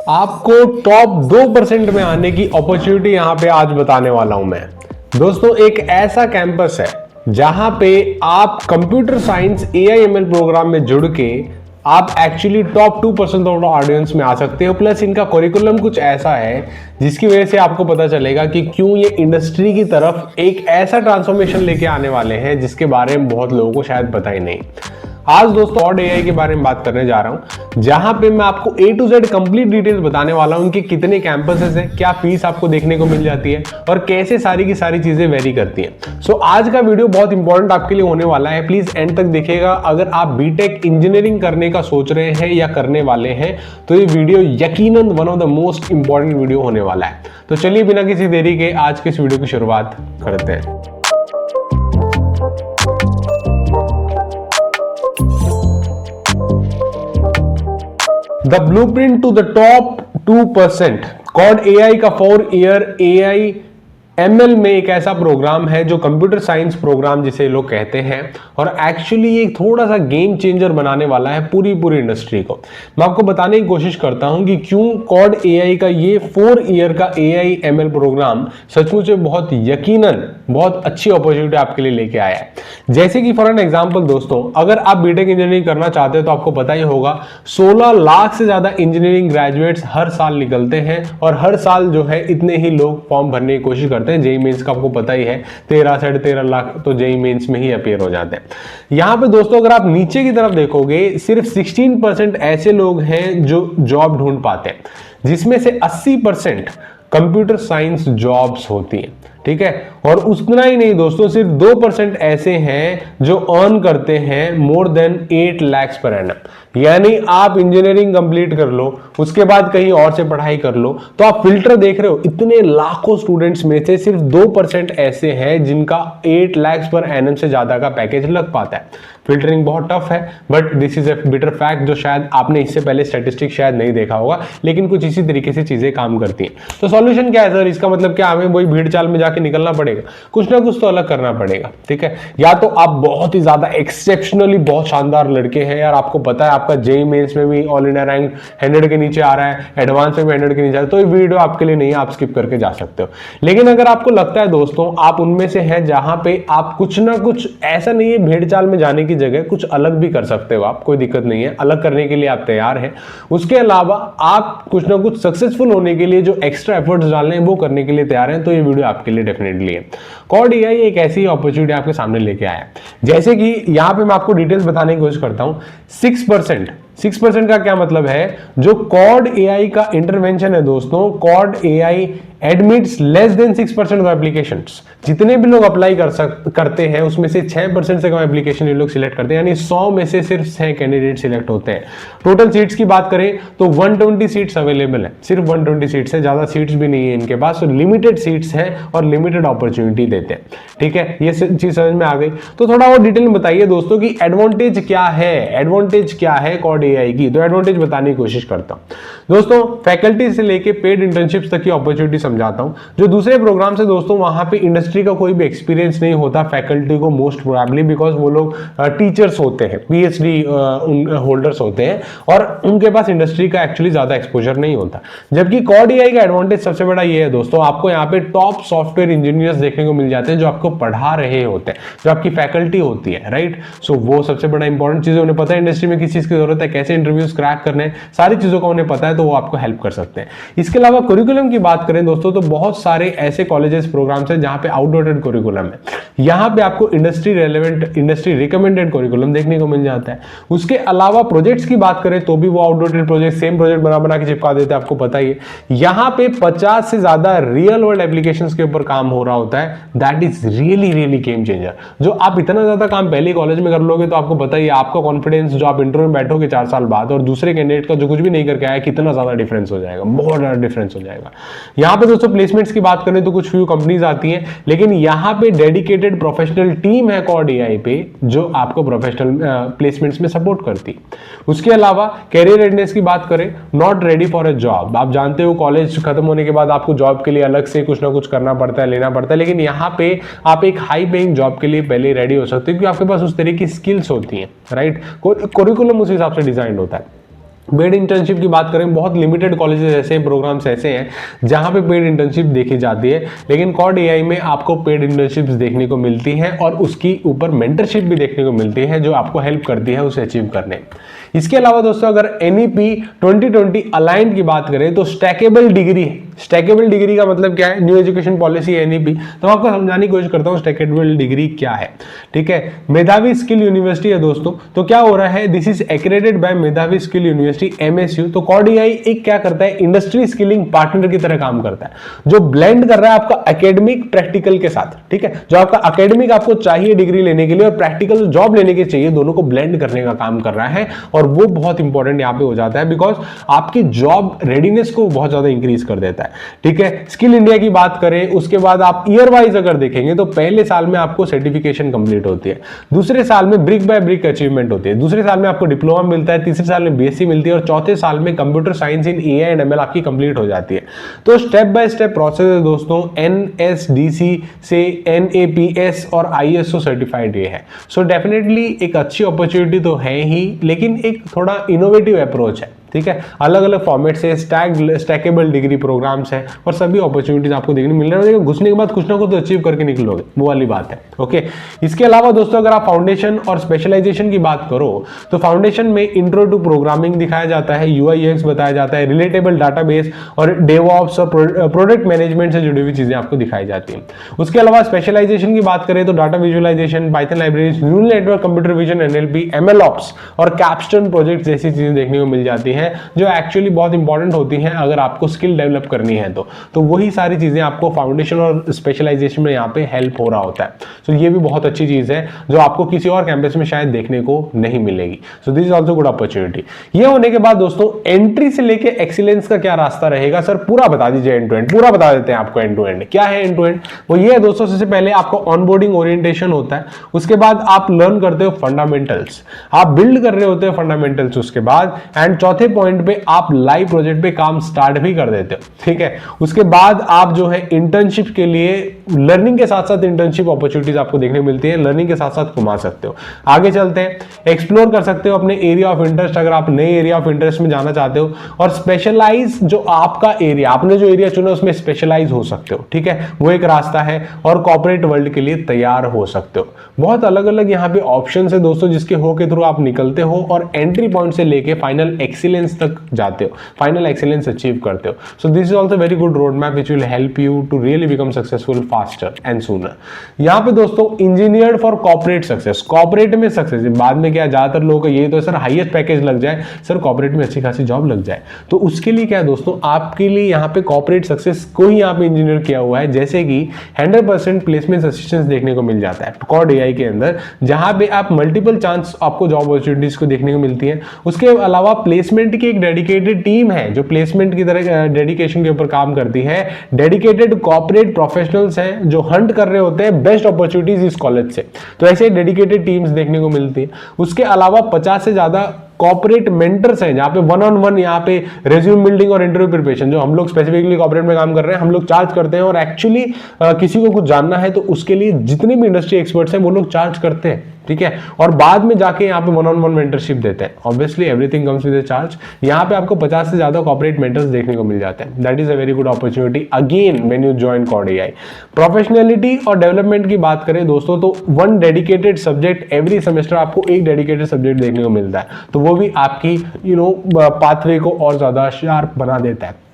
आपको टॉप 2% में आने की अपॉर्चुनिटी यहां पे आज बताने वाला हूं मैं। दोस्तों, एक ऐसा कैंपस है जहां पे आप कंप्यूटर साइंस एआईएमएल प्रोग्राम में जुड़ के आप एक्चुअली टॉप 2% ऑफ ऑडियंस में आ सकते हो। प्लस इनका करिकुलम कुछ ऐसा है जिसकी वजह से आपको पता चलेगा कि क्यों ये इंडस्ट्री की तरफ एक ऐसा ट्रांसफॉर्मेशन लेके आने वाले हैं जिसके बारे में बहुत लोगों को शायद पता ही नहीं। आज दोस्तों क्वाड एआई के बारे में बात करने जा रहा हूं, जहां पे मैं आपको A to Z complete details बताने वाला हूं। उनके कितने कैंपसेस हैं, क्या फीस आपको देखने को मिल जाती है और कैसे सारी की सारी चीजें वेरी करती हैं। सो आज का वीडियो बहुत इंपॉर्टेंट आपके लिए होने वाला है, प्लीज एंड तक देखिएगा। अगर आप बीटेक इंजीनियरिंग करने का सोच रहे हैं या करने वाले हैं तो ये वीडियो यकीनन one of the most important video होने वाला है। तो चलिए बिना किसी देरी के आज के इस वीडियो की शुरुआत करते हैं। The blueprint to the top 2%। Quad AI का 4 ईयर एआई एमएल में एक ऐसा प्रोग्राम है जो कंप्यूटर साइंस प्रोग्राम जिसे लोग कहते हैं, और एक्चुअली ये थोड़ा सा गेम चेंजर बनाने वाला है पूरी इंडस्ट्री को। मैं आपको बताने की कोशिश करता हूं कि क्यों क्वाड एआई का ये 4 ईयर का एआई एमएल प्रोग्राम सचमुच में बहुत यकीनन बहुत अच्छी अपॉर्चुनिटी आपके लिए लेके आया है। जैसे कि फॉर एन एग्जांपल दोस्तों, अगर आप बीटेक इंजीनियरिंग करना चाहते हैं तो आपको पता ही होगा 16 लाख से ज्यादा इंजीनियरिंग ग्रेजुएट्स हर साल निकलते हैं, और हर साल जो है इतने ही लोग फॉर्म भरने की कोशिश करते हैं। जेई मेंस का आपको पता ही है 13-13.5 लाख तो जेई मेंस में ही अपीयर हो जाते हैं। यहां पे दोस्तों अगर आप नीचे की तरफ देखोगे, सिर्फ 16% ऐसे लोग हैं जो जॉब ढूंढ पाते हैं, जिसमें से 80% कंप्यूटर साइंस जॉब्स होती हैं। ठीक है, और उतना ही नहीं दोस्तों, सिर्फ 2% ऐसे हैं जो अर्न करते हैं more than 8 lakhs per annum. यानी आप इंजीनियरिंग कंप्लीट कर लो, उसके बाद कहीं और से पढ़ाई कर लो, तो आप फिल्टर देख रहे हो, इतने लाखों स्टूडेंट्स में से सिर्फ 2% ऐसे हैं जिनका 8 lakhs पर एनम से ज्यादा का पैकेज लग पाता है। फिल्टरिंग बहुत टफ है, but this is a bitter fact जो शायद आपने इससे पहले स्टैटिस्टिक शायद नहीं देखा होगा, लेकिन कुछ इसी तरीके से चीजें काम करती हैं। तो सॉल्यूशन क्या है सर? इसका मतलब क्या हमें वही भीड़ चाल में जाके निकलना पड़ेगा? कुछ ना कुछ तो अलग करना पड़ेगा। ठीक है, या तो आप बहुत ही ज्यादा एक्सेप्शनली बहुत शानदार लड़के हैं यार, आपको पता है आपका जेई मेंस में भी ऑल इंडिया रैंक 100 के नीचे आ रहा है, एडवांस में भी 100 के नीचे आ रहा है, तो ये वीडियो आपके लिए नहीं है, आप स्किप करके जा सकते हो। लेकिन अगर आपको लगता है दोस्तों आप उनमें से हैं जहां पे आप कुछ ना कुछ, ऐसा नहीं है भेड़ चाल में जाने की जगह कुछ अलग भी कर सकते हो आप, कोई दिक्कत नहीं है, अलग करने के लिए आप तैयार हैं। उसके अलावा आप कुछ ना कुछ सक्सेसफुल होने के लिए जो एक्स्ट्रा एफर्ट्स डालने हैं वो करने के लिए तैयार हैं, तो ये वीडियो आपके लिए डेफिनेटली है। क्वाड एआई एक ऐसी अपॉर्चुनिटी आपके सामने लेके आया है। जैसे कि यहां पे मैं आपको डिटेल्स बताने की कोशिश करता हूं। 6% का क्या मतलब है? जो क्वाड एआई का इंटरवेंशन है दोस्तों, quad AI admits less than 6% of applications. जितने भी लोग अप्लाई करते हैं उसमें से 6% से कम एप्लीकेशन ये लोग सिलेक्ट करते हैं, यानी 100 में से सिर्फ 6 कैंडिडेट सिलेक्ट होते हैं। टोटल सीट्स की बात करें तो 120 सीट्स अवेलेबल है, सिर्फ 120 सीट्स है, ज्यादा सीट्स भी नहीं है इनके पास, तो लिमिटेड सीट्स है और लिमिटेड अपॉर्चुनिटी देते हैं। ठीक है, ये चीज समझ में आ गई। तो थोड़ा और डिटेल में बताइए दोस्तों कि एडवांटेज क्या है क्वाड एआई की। तो एडवांटेज बताने की कोशिश करता हूं दोस्तों। फैकल्टी से लेके पेड इंटर्नशिप्स तक की अपॉर्चुनिटी समझाता हूं। जो दूसरे प्रोग्राम से दोस्तों, वहां पे इंडस्ट्री का कोई भी एक्सपीरियंस नहीं होता फैकल्टी को, मोस्ट प्रोबेबली बिकॉज वो लोग टीचर्स होते हैं, पीएचडी होल्डर्स होते हैं, और उनके पास इंडस्ट्री का एक्चुअली ज्यादा एक्सपोजर नहीं होता। जबकि क्वाड एआई का एडवांटेज सबसे बड़ा ये है दोस्तों, आपको यहाँ पे टॉप सॉफ्टवेयर इंजीनियर्स देखने को मिल जाते हैं जो आपको पढ़ा रहे होते हैं, जो आपकी फैकल्टी होती है, राइट। सो वो सबसे बड़ा इंपॉर्टेंट चीज है, उन्हें पता है इंडस्ट्री में किस चीज की जरूरत है, कैसे इंटरव्यूज क्रैक करने हैं, सारी चीजों का उन्हें पता है, तो वो आपको हेल्प कर सकते हैं। इसके अलावा करिकुलम की बात करें दोस्तों, तो बहुत सारे ऐसे कॉलेजेस प्रोग्राम्स हैं जहां पे आउटडेटेड करिकुलम है। यहां पे आपको industry relevant, industry recommended curriculum देखने को मिल जाता है। उसके अलावा प्रोजेक्ट्स की बात करें तो भी वो आउटडेटेड प्रोजेक्ट, सेम प्रोजेक्ट बना के चिपका देते हैं, आपको पता ही है। यहां पे 50 से ज्यादा रियल वर्ल्ड एप्लीकेशंस के ऊपर काम हो रहा होता है। That is really game changer. जो आप इतना ज्यादा काम पहले कॉलेज में कर लोगे तो आपको पता ही है, आपका कॉन्फिडेंस जो आप इंटरव्यू में बैठोगे 4 साल बाद और दूसरे कैंडिडेट का जो कुछ भी नहीं करके आया, कितना ज्यादा डिफरेंस हो जाएगा, बहुत ज्यादा डिफरेंस हो जाएगा। यहां पे दोस्तों प्लेसमेंट्स की बात करें तो कुछ फ्यू कंपनीज आती हैं, लेकिन यहां पे डेडिकेटेड प्रोफेशनल टीम है क्वाड एआई पे जो आपको प्रोफेशनल प्लेसमेंट्स में सपोर्ट करती है। उसके अलावा कैरियर रेडनेस की बात करें, not ready for a job. आप जानते हो कॉलेज खत्म होने के बाद आपको जॉब के लिए अलग से कुछ ना कुछ करना पड़ता है, लेना पड़ता है, लेकिन यहां पे आप एक हाई पेइंग जॉब के लिए पहले रेडी हो सकते हो क्योंकि आपके पास उस तरह की स्किल्स होती हैं, राइट। करिकुलम उस हिसाब से डिजाइन होता है। पेड इंटर्नशिप की बात करें, बहुत लिमिटेड कॉलेजेस ऐसे हैं, प्रोग्राम्स ऐसे हैं जहां पे पेड इंटर्नशिप देखी जाती है, लेकिन कॉर्ड एआई में आपको पेड इंटर्नशिप्स देखने को मिलती हैं और उसकी ऊपर मेंटरशिप भी देखने को मिलती है जो आपको हेल्प करती है उसे अचीव करने। इसके अलावा दोस्तों अगर NEP 2020 अलाइंड की बात करें तो स्टैकेबल डिग्री, स्टैकेबल डिग्री का मतलब क्या है, न्यू एजुकेशन पॉलिसी NEP, तो आपको समझाने की कोशिश करता हूं स्टैकेबल डिग्री क्या है। ठीक है, मेधावी स्किल यूनिवर्सिटी है दोस्तों, तो क्या हो रहा है, दिस इज एक्रेडिटेड बाय मेधावी स्किल यूनिवर्सिटी MSU। तो कॉर्ड एआई एक क्या करता है, इंडस्ट्री स्किलिंग पार्टनर की तरह काम करता है, जो ब्लेंड कर रहा है आपका एकेडमिक प्रैक्टिकल के साथ। ठीक है, जो आपका एकेडमिक आपको चाहिए डिग्री लेने के लिए और प्रैक्टिकल जॉब लेने के चाहिए, दोनों को ब्लेंड करने का काम कर रहा है, और वो बहुत इंपॉर्टेंट यहां पे हो जाता है बिकॉज आपकी जॉब रेडीनेस को बहुत ज्यादा इंक्रीज कर देता है। ठीक है, स्किल इंडिया की बात करें, उसके बाद आप ईयर वाइज अगर देखेंगे तो पहले साल में आपको सर्टिफिकेशन कंप्लीट होती है, दूसरे साल में ब्रिक बाय ब्रिक अचीवमेंट होती है, दूसरे साल में आपको डिप्लोमा मिलता है, तीसरे साल में BSc मिलती है, और चौथे साल में computer science in AI and ML आपकी कंप्लीट हो जाती है। तो स्टेप बाय स्टेप प्रोसेस है दोस्तों, NSDC से NAPS और ISO सर्टिफाइड ये है। सो डेफिनेटली एक अच्छी अपॉर्चुनिटी तो है ही, लेकिन एक थोड़ा इनोवेटिव अप्रोच है। ठीक है, अलग अलग फॉर्मेट से स्टैकेबल डिग्री प्रोग्राम्स हैं और सभी अपॉर्चुनिटीज आपको देखने मिल रहे हैं, घुसने के बाद कुछ ना कुछ तो अचीव करके निकलोगे, वो वाली बात है। ओके, इसके अलावा दोस्तों अगर आप फाउंडेशन और स्पेशलाइजेशन की बात करो तो फाउंडेशन में इंट्रो टू प्रोग्रामिंग दिखाया जाता है, UI UX बताया जाता है, रिलेटेबल डाटाबेस और डेवऑप्स और प्रोडक्ट मैनेजमेंट से जुड़ी हुई चीजें आपको दिखाई जाती हैं। उसके अलावा स्पेशलाइजेशन की बात करें तो data visualisation, Python libraries, neural network, computer vision, NLP, MLOps और कैप्स्टोन प्रोजेक्ट जैसी चीजें देखने को मिल जाती हैं जो एक्चुअली बहुत इंपॉर्टेंट होती हैं अगर आपको स्किल डेवलप करनी है तो वही सारी चीजें आपको फाउंडेशन और स्पेशलाइजेशन में यहाँ पे हेल्प हो रहा होता है। सो ये भी बहुत अच्छी चीज है जो आपको किसी और कैंपस में शायद देखने को नहीं मिलेगी। सो this is also good opportunity. ये होने के बाद दोस्तों एंट्री से लेके एक्सीलेंस का क्या रास्ता रहेगा, सर पूरा बता दीजिए, एंड टू एंड पूरा बता देते हैं आपको। एंड टू एंड क्या है एंड टू एंड, वो ये है दोस्तों, सबसे पहले आपको ऑनबोर्डिंग ओरिएंटेशन होता है, उसके बाद आप लर्न करते हो फंडामेंटल्स, आप बिल्ड कर रहे होते हो फंडामेंटल्स, उसके बाद एंड चौथे पॉइंट पे आप लाइव प्रोजेक्ट पे काम स्टार्ट भी कर देते हो। ठीक है, उसके बाद आप जो है इंटर्नशिप के लिए लर्निंग के साथ साथ इंटर्नशिप अपॉर्चुनिटीज आपको देखने को मिलती है, लर्निंग के साथ साथ घुमा सकते हो। आगे चलते हैं, एक्सप्लोर कर सकते हो अपने एरिया ऑफ इंटरेस्ट, अगर आप नए एरिया ऑफ इंटरेस्ट में जाना चाहते हो, और स्पेशलाइज जो आपका एरिया, आपने जो एरिया चुना उसमें स्पेशलाइज हो सकते हो। ठीक है, वो एक रास्ता है, और कॉर्पोरेट वर्ल्ड के लिए तैयार हो सकते हो। बहुत अलग अलग यहाँ पे ऑप्शन है दोस्तों जिसके हो के थ्रू आप निकलते हो और एंट्री पॉइंट से लेके फाइनल एक्सीलेंस तक जाते हो, फाइनल एक्सीलेंस अचीव करते हो। So this is also very good road map which will help you to really become successful faster and sooner. यहाँ पे दोस्तों engineer for corporate success, corporate में सक्सेस, बाद में क्या ज्यादातर लोगों का ये तो सर हाईएस्ट पैकेज लग जाए, सर कॉर्पोरेट में अच्छी खासी जॉब लग जाए, तो उसके लिए क्या है दोस्तों, आपके लिए यहाँ पे कॉर्पोरेट सक्सेस को ही यहाँ पे इंजीनियर किया हुआ है, जैसे कि 100% प्लेसमेंट असिस्टेंस देखने को मिल जाता है कॉर्ड एआई के अंदर, जहां पे आप मल्टीपल चांस आपको जॉब अपॉर्चुनिटीज को देखने को मिलती है। उसके अलावा प्लेसमेंट की एक डेडिकेटेड टीम है जो प्लेसमेंट की तरह डेडिकेशन के ऊपर काम करती है, डेडिकेटेड कॉर्पोरेट प्रोफेशनल्स हैं जो हंट कर रहे होते हैं बेस्ट अपॉर्चुनिटीज इस कॉलेज से, तो ऐसे डेडिकेटेड टीम्स देखने को मिलती है। उसके अलावा 50 से ज्यादा कॉर्पोरेट मेंटर्स हैं जहां पे वन ऑन वन यहाँ पे रेज्यूम बिल्डिंग और इंटरव्यू प्रिपरेशन, जो हम लोग स्पेसिफिकली कॉर्पोरेट में काम कर रहे हैं, हम लोग चार्ज करते हैं, और एक्चुअली किसी को कुछ जानना है तो उसके लिए जितने भी इंडस्ट्री एक्सपर्ट्स हैं वो लोग चार्ज करते हैं। ठीक है, और बाद में जाके यहाँ पे वन ऑन वन मेंटरशिप देते हैं। Obviously everything comes with a charge. यहाँ पे आपको 50 से ज्यादा कॉर्पोरेट मेंटर्स देखने को मिल जाते हैं। That is a very good opportunity again when you join Cord AI. Professionality और डेवलपमेंट की बात करें दोस्तों तो one dedicated subject every semester, आपको एक डेडिकेटेड सब्जेक्ट देखने को मिलता है, तो वो भी आपकी पाथवे को और ज्यादा शार्प बना देता है।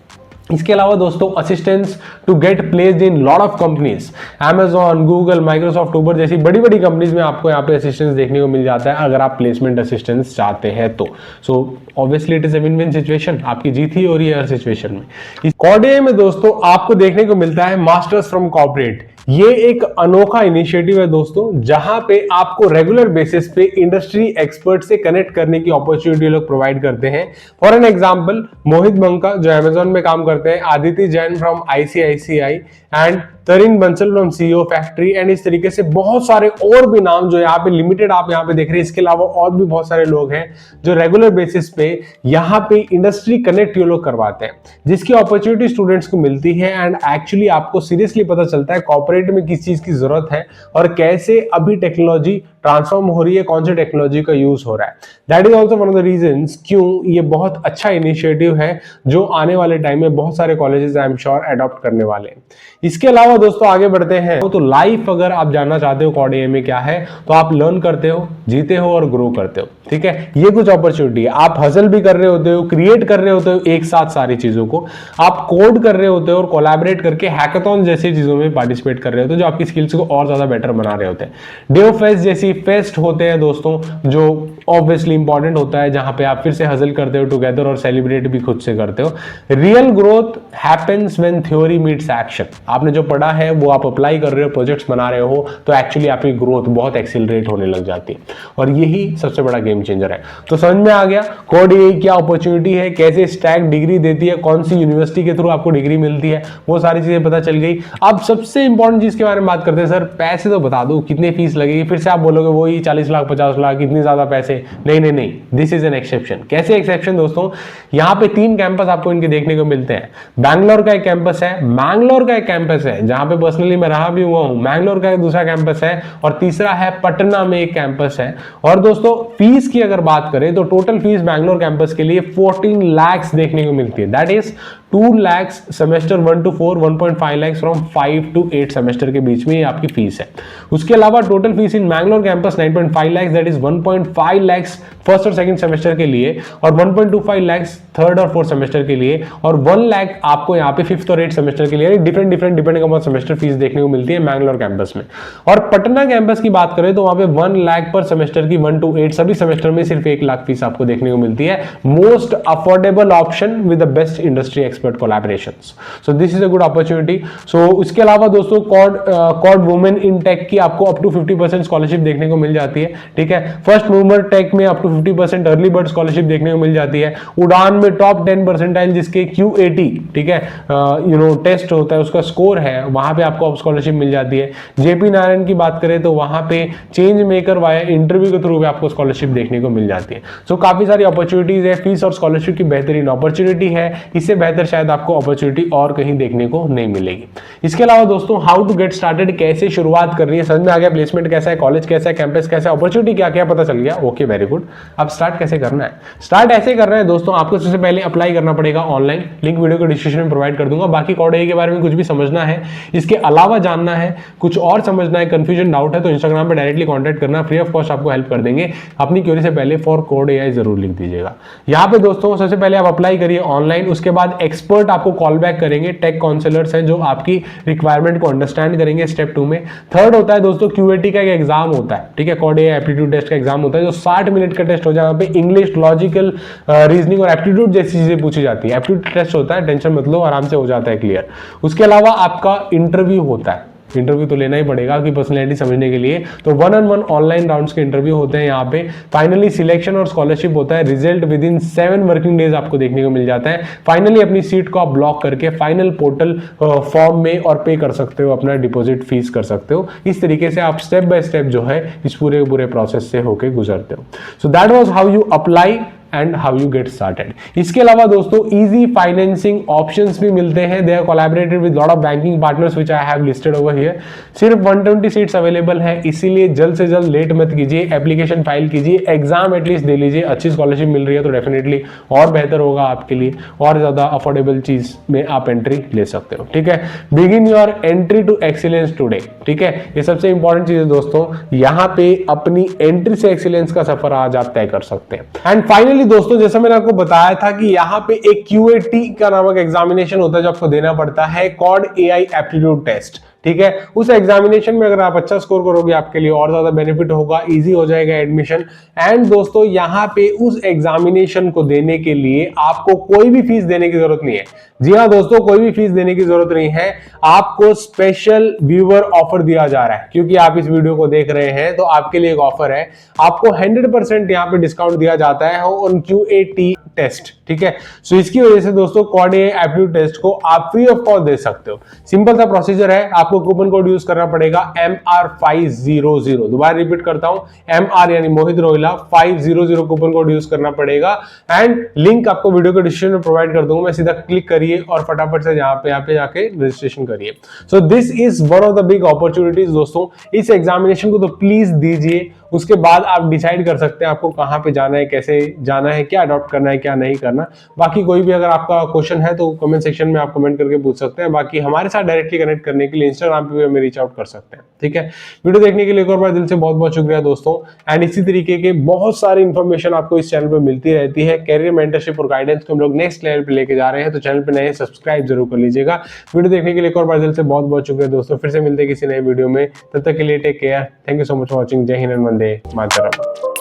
इसके अलावा दोस्तों assistance to get placed in lot of companies, Amazon, Google, Microsoft, Uber जैसी बड़ी बड़ी कंपनीज में आपको यहाँ पे असिस्टेंस देखने को मिल जाता है अगर आप प्लेसमेंट असिस्टेंस चाहते हैं तो। So obviously it is a win win situation, आपकी जीत ही हो रही है हर सिचुएशन में। कॉर्ड एआई में दोस्तों आपको देखने को मिलता है मास्टर्स फ्रॉम कॉर्पोरेट। ये एक अनोखा इनिशिएटिव है दोस्तों जहां पे आपको रेगुलर बेसिस पे इंडस्ट्री एक्सपर्ट से कनेक्ट करने की अपॉर्चुनिटी लोग प्रोवाइड करते हैं। For an example Mohit Banka जो अमेजॉन में काम करते हैं, Aditya Jain from ICICI and Tarin Bansal from CEO factory, and इस तरीके से बहुत सारे और भी नाम जो यहाँ पे लिमिटेड आप यहाँ पे देख रहे हैं। इसके अलावा और भी बहुत सारे लोग हैं जो रेगुलर बेसिस पे यहाँ पे इंडस्ट्री कनेक्ट ये लोग करवाते हैं, जिसकी अपॉर्चुनिटी स्टूडेंट्स को मिलती है। एंड एक्चुअली आपको सीरियसली पता चलता है कॉर्पोरेट कॉर्पोरेट में किस चीज की जरूरत है और कैसे अभी टेक्नोलॉजी ट्रांसफॉर्म हो रही है, कौन से टेक्नोलॉजी का यूज हो रहा है। That is also one of the reasons क्यों ये बहुत अच्छा इनिशिएटिव है जो आने वाले टाइम में बहुत सारे colleges I am sure adopt करने वाले हैं। इसके अलावा दोस्तों आगे बढ़ते हैं तो लाइफ अगर आप जानना चाहते हो कॉड एआई में क्या है, तो आप लर्न करते हो, जीते हो और ग्रो करते हो। ठीक है, ये कुछ अपॉर्चुनिटी है। आप हसल भी कर रहे होते हो, क्रिएट कर रहे होते हो एक साथ सारी चीजों को, आप कोड कर रहे होते हो और कोलैबोरेट करके हैकाथॉन जैसी चीजों में पार्टिसिपेट कर रहे होते हो जो आपकी स्किल्स को और ज्यादा बेटर बना रहे होते हैं। डे ऑफ फेस्ट जैसी फेस्ट होते हैं दोस्तों जो ऑब्वियसली इंपॉर्टेंट होता है, जहां पे आप फिर से हसल करते हो टुगेदर और सेलिब्रेट भी खुद से करते हो। Real growth happens when theory meets action. आपने जो पढ़ा है वो आप अप्लाई कर रहे हो, प्रोजेक्ट्स बना रहे हो, तो एक्चुअली आपकी ग्रोथ बहुत एक्सीलरेट होने लग जाती है और यही सबसे बड़ा गेम चेंजर है। तो समझ में आ गया कॉड एआई क्या अपॉर्चुनिटी है, कैसे स्टैक डिग्री देती है, कौन सी यूनिवर्सिटी के थ्रू आपको डिग्री मिलती है, वो सारी चीजें पता चल गई। अब सबसे इंपॉर्टेंट चीज के बारे में बात करते हैं। सर पैसे तो बता दो, कितनी फीस लगेगी? फिर से आप बोलोगे वही 40 लाख 50 लाख, इतनी ज्यादा पैसे? नहीं नहीं नहीं, दिस इज एन एक्सेप्शन। कैसे एक्सेप्शन दोस्तों? यहाँ पे 3 कैंपस आपको इनके देखने को मिलते हैं। बैंगलोर का एक कैंपस है, मैंगलोर का एक कैंपस है जहां पे पर्सनली मैं रहा भी हुआ हूं, मैंगलोर का एक दूसरा कैंपस है और तीसरा है पटना में एक कैंपस है। और दोस्तों फीस की अगर बात करें तो टोटल फीस बैंगलोर कैंपस के लिए 14 लाख देखने को मिलती है। That is 2 lakh semester 1 to 4, 1.5 lakh from 5 to 8 semester के बीच में ये आपकी फीस है। उसके अलावा total fees in Mangalore campus 9.5 lakh, that is 1.5 lakh first और सेकंड सेमेस्टर के लिए और 1.25 लाख थर्ड और फोर्थ सेमेस्टर के लिए और 1 लाख आपको यहाँ पे 5th और 8th सेमेस्टर के लिए different depending upon semester fees देखने को मिलती है मैंगलोर कैंपस में। और पटना कैंपस की बात करें तो वहां पे 1 लाख पर सेमेस्टर की 1 to 8 सभी सेमेस्टर में सिर्फ 1 लाख फीस आपको देखने को मिलती है। Most affordable option with the best industry expert collaborations. So this is a good opportunity. So इसके अलावा दोस्तों कॉड वुमेन इन टेक की आपको अप टू 50% स्कॉलरशिप देखने को मिल जाती है। ठीक है, फर्स्ट मूवर टेक में up to 50% early bird scholarship देखने को मिल जाती है। उड़ान में टॉप 10 परसेंटाइल जिसके QAT ठीक है टेस्ट होता है उसका स्कोर है, वहां पे आपको स्कॉलरशिप मिल जाती है। जेपी नारायण की बात करें तो वहां पे चेंज मेकर वाया इंटरव्यू के थ्रू भी आपको स्कॉलरशिप देखने को मिल जाती है। सो काफी सारी अपॉर्चुनिटीज है, फीस और स्कॉलरशिप की बेहतरीन अपॉर्चुनिटी है। इससे बेहतर शायद आपको अपॉर्चुनिटी और कहीं देखने को नहीं मिलेगी। इसके अलावा दोस्तों हाउ टू गेट स्टार्टेड, कैसे शुरुआत करनी है, समझ में आ गया? प्लेसमेंट कैसा है, कॉलेज कैसा है, कैंपस कैसा है, अपॉर्चुनिटी क्या क्या पता चल गया। Okay very good. अब स्टार्ट कैसे करना है? स्टार्ट ऐसे करना है दोस्तों, आपको सबसे पहले अप्लाई करना पड़ेगा ऑनलाइन, लिंक वीडियो को डिस्क्रिप्शन में प्रोवाइड कर दूंगा। बाकी कॉड एआई के बारे में कुछ भी समझना है, इसके अलावा जानना है, कुछ और समझना है, कंफ्यूजन डाउट है तो इंस्टाग्राम पे डायरेक्टली कांटेक्ट करना, फ्री ऑफ कॉस्ट आपको हेल्प कर देंगे। अपनी क्वेरी से पहले फॉर कॉड एआई जरूर लिख दीजिएगा। यहाँ पे दोस्तों सबसे पहले आप अप्लाई करिए ऑनलाइन, उसके बाद एक्सपर्ट आपको कॉल बैक करेंगे, टेक काउंसलर्स हैं जो आपकी रिक्वायरमेंट को अंडरस्टैंड करेंगे स्टेप 2 में। थर्ड होता है दोस्तों QAT का एक एग्जाम होता है, ठीक है, कॉड एआई एप्टीट्यूड टेस्ट का एग्जाम होता है जो 60 मिनट का टेस्ट हो जाए, यहाँ पे इंग्लिश, लॉजिकल, रीजनिंग और एप्टीट्यूड जैसी चीजें पूछी जाती है। एप्टीट्यूड टेस्ट होता है, टेंशन मत लो, आराम से हो जाता है क्लियर। उसके अलावा आपका इंटरव्यू होता है, इंटरव्यू तो लेना ही पड़ेगा आपकी पर्सनैलिटी समझने के लिए, तो 1-on-1 ऑनलाइन राउंड्स के इंटरव्यू होते हैं यहाँ पे। फाइनली सिलेक्शन और स्कॉलरशिप होता है, result with in 7 working days आपको देखने को मिल जाता है। फाइनली अपनी सीट को आप ब्लॉक करके फाइनल पोर्टल फॉर्म में और पे कर सकते हो, अपना डिपॉजिट फीस कर सकते हो। इस तरीके से आप स्टेप बाय स्टेप जो है इस पूरे प्रोसेस से होके गुजरते हो। So that was how you apply and how you get started. इसके अलावा दोस्तों इजी फाइनेंसिंग ऑप्शंस भी मिलते हैं, they are collaborated with lot of banking partners which I have listed over here. सिर्फ 120 सीट्स अवेलेबल है, इसीलिए जल्द से जल्द लेट मत कीजिए, एप्लीकेशन फाइल कीजिए, एग्जाम एटलीस्ट दे लीजिए। अच्छी स्कॉलरशिप मिल रही है तो डेफिनेटली और बेहतर होगा आपके लिए, और ज्यादा अफोर्डेबल चीज में आप एंट्री ले सकते हो। ठीक है, begin your entry to excellence today. ठीक है, ये सबसे इंपॉर्टेंट चीज है दोस्तों, यहाँ पे अपनी एंट्री से एक्सीलेंस का सफर आज आप तय कर सकते हैं। एंड फाइनली दोस्तों जैसा मैंने आपको बताया था कि यहाँ पे एक QAT का नामक एग्जामिनेशन होता है जो आपको देना पड़ता है, कॉड एआई एप्टीट्यूड टेस्ट। ठीक है, उस एग्जामिनेशन में अगर आप अच्छा स्कोर करोगे आपके लिए और ज्यादा बेनिफिट होगा, इजी हो जाएगा एडमिशन। एंड दोस्तों यहाँ पे उस एग्जामिनेशन को देने के लिए आपको कोई भी फीस देने की जरूरत नहीं है। जी हाँ दोस्तों, कोई भी फीस देने की जरूरत नहीं है, आपको स्पेशल व्यूअर ऑफर दिया जा रहा है। क्योंकि आप इस वीडियो को देख रहे हैं तो आपके लिए एक ऑफर है, आपको 100% यहाँ पे डिस्काउंट दिया जाता है ऑन QAT टेस्ट, ठीक है। सो इसकी वजह से दोस्तों क्वाड एआई एप्टीट्यूड टेस्ट को आप फ्री ऑफ कॉस्ट दे सकते हो। सिंपल सा प्रोसीजर है, आपको कूपन कोड यूज करना पड़ेगा MR500। दोबारा रिपीट करता हूं, MR यानी मोहित रोहिला 500 कूपन कोड यूज करना पड़ेगा एंड लिंक आपको वीडियो के डिस्क्रिप्शन में प्रोवाइड कर दूंगा, मैं सीधा क्लिक करिए और फटाफट से यहाँ पे जाके रजिस्ट्रेशन करिए। सो this is one of the big opportunities दोस्तों, इस एग्जामिनेशन को तो प्लीज दीजिए, उसके बाद आप डिसाइड कर सकते हैं आपको कहां पे जाना है, कैसे जाना है, क्या अडॉप्ट करना है, क्या नहीं करना। बाकी कोई भी अगर आपका क्वेश्चन है तो कमेंट सेक्शन में आप कमेंट करके पूछ सकते हैं। बाकी हमारे साथ डायरेक्टली कनेक्ट करने के लिए इंस्टाग्राम पे भी हमें रीच आउट कर सकते हैं, ठीक है। वीडियो देखने के लिए एक और बार दिल से बहुत बहुत शुक्रिया दोस्तों। एंड इसी तरीके के बहुत सारी इंफॉर्मेशन आपको इस चैनल पर मिलती रहती है। कैरियर मेंटरशिप और गाइडेंस को हम लोग नेक्स्ट लेवल पे लेके जा रहे हैं, तो चैनल पे नए सब्सक्राइब जरूर कर लीजिएगा। वीडियो देखने के लिए एक और बार दिल से बहुत बहुत शुक्रिया दोस्तों। फिर से मिलते हैं किसी नए वीडियो में, तब तक के लिए take care. Thank you so much for watching. जय हिंद, वंदे मातरम।